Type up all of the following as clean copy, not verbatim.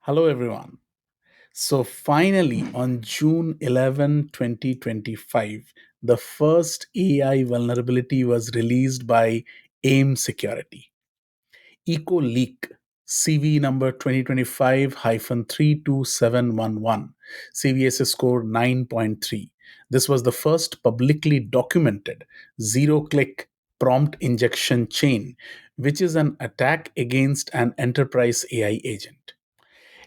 Hello, everyone. So, finally, on June 11, 2025, the first AI vulnerability was released by AIM Security. EchoLeak, CV number 2025 32711, CVSS score 9.3. This was the first publicly documented zero click prompt injection chain, which is an attack against an enterprise AI agent.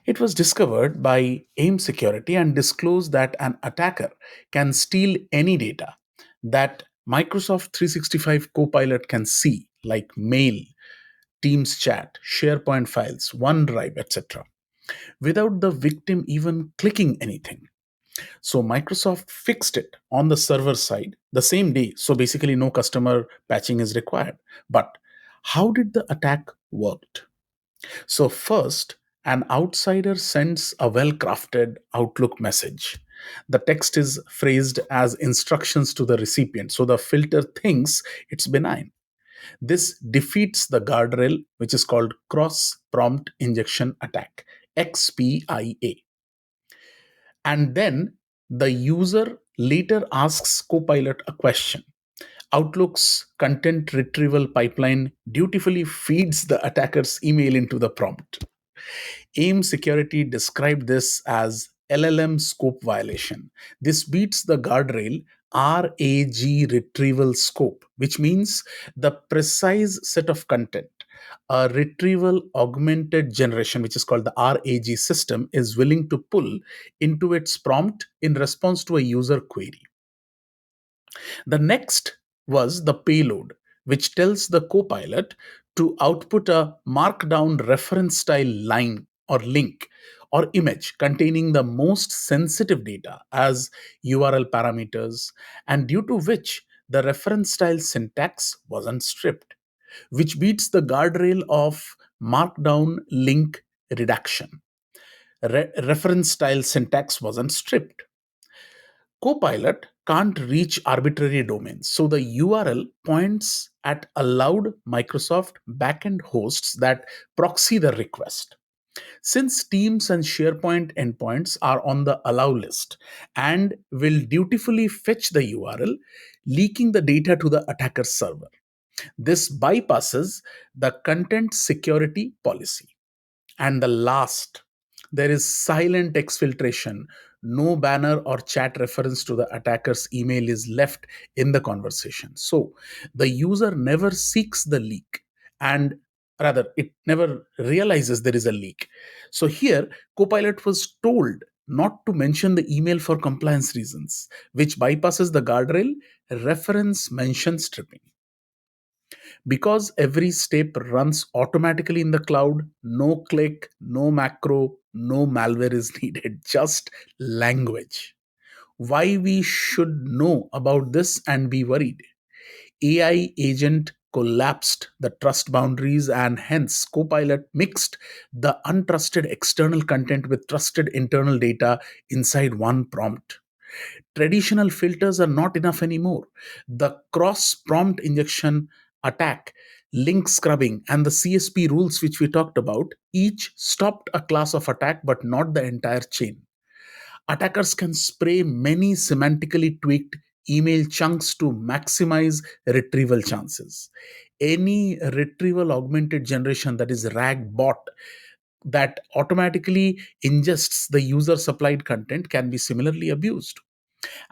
It was discovered by AIM Security and disclosed that an attacker can steal any data that Microsoft 365 Copilot can see, like mail, Teams chat, SharePoint files, OneDrive, etc., without the victim even clicking anything. So Microsoft fixed it on the server side the same day. So basically, no customer patching is required. But how did the attack work? So, first, an outsider sends a well crafted Outlook message. The text is phrased as instructions to the recipient, so the filter thinks it's benign. This defeats the guardrail, which is called cross prompt injection attack, XPIA. And then the user later asks Copilot a question. Outlook's content retrieval pipeline dutifully feeds the attacker's email into the prompt. AIM Security described this as LLM scope violation. This beats the guardrail RAG retrieval scope, which means the precise set of content a retrieval augmented generation, which is called the RAG system, is willing to pull into its prompt in response to a user query. The next was the payload, which tells the copilot to output a markdown reference style line or link or image containing the most sensitive data as URL parameters, and due to which the reference style syntax wasn't stripped, which beats the guardrail of markdown link redaction. Reference style syntax wasn't stripped. Copilot can't reach arbitrary domains. So the URL points at allowed Microsoft backend hosts that proxy the request. Since Teams and SharePoint endpoints are on the allow list and will dutifully fetch the URL, leaking the data to the attacker's server. This bypasses the content security policy. And the last, there is silent exfiltration. No banner or chat reference to the attacker's email is left in the conversation. So the user never seeks the leak, and rather, it never realizes there is a leak. So here, Copilot was told not to mention the email for compliance reasons, which bypasses the guardrail reference mention stripping. Because every step runs automatically in the cloud, no click, no macro, no malware is needed, just language. Why we should know about this and be worried? AI agent collapsed the trust boundaries, and hence Copilot mixed the untrusted external content with trusted internal data inside one prompt. Traditional filters are not enough anymore. The cross prompt injection attack, link scrubbing, and the CSP rules, which we talked about, each stopped a class of attack but not the entire chain. Attackers can spray many semantically tweaked email chunks to maximize retrieval chances. Any retrieval augmented generation, that is RAG bot, that automatically ingests the user supplied content can be similarly abused.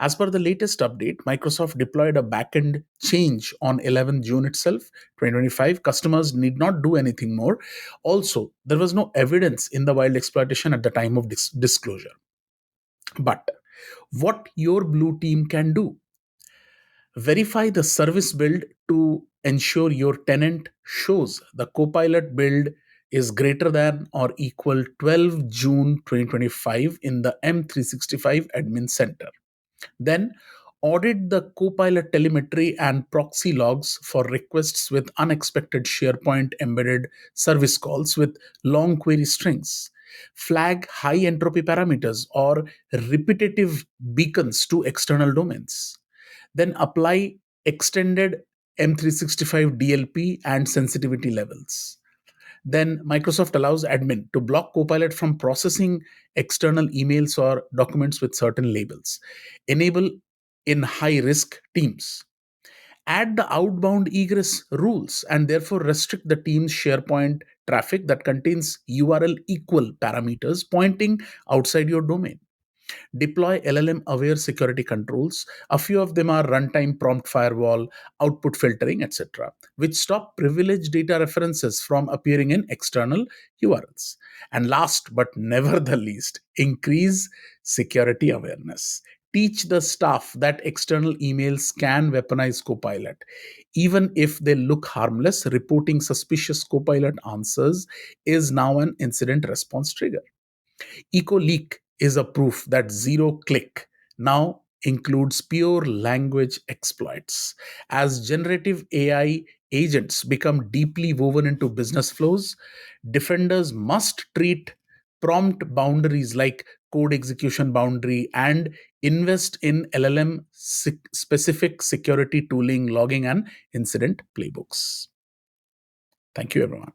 As per the latest update, Microsoft deployed a backend change on 11 June itself, 2025. Customers need not do anything more. Also, there was no evidence in the wild exploitation at the time of disclosure. But what your blue team can do: verify the service build to ensure your tenant shows the Copilot build is greater than or equal 12 June 2025 in the M365 admin center. Then audit the Copilot telemetry and proxy logs for requests with unexpected SharePoint embedded service calls with long query strings. Flag high entropy parameters or repetitive beacons to external domains. Then apply extended M365 DLP and sensitivity levels. Then Microsoft allows admin to block Copilot from processing external emails or documents with certain labels. Enable in high risk teams. Add the outbound egress rules and therefore restrict the team's SharePoint traffic that contains URL equal parameters pointing outside your domain. Deploy LLM aware security controls. A few of them are runtime prompt firewall, output filtering, etc., which stop privileged data references from appearing in external URLs. And last but never the least, increase security awareness. Teach the staff that external emails can weaponize Copilot. Even if they look harmless, reporting suspicious Copilot answers is now an incident response trigger. EcoLeak is a proof that zero click now includes pure language exploits. As generative AI agents become deeply woven into business flows, defenders must treat prompt boundaries like code execution boundary and invest in LLM specific security tooling, logging, and incident playbooks. Thank you, everyone.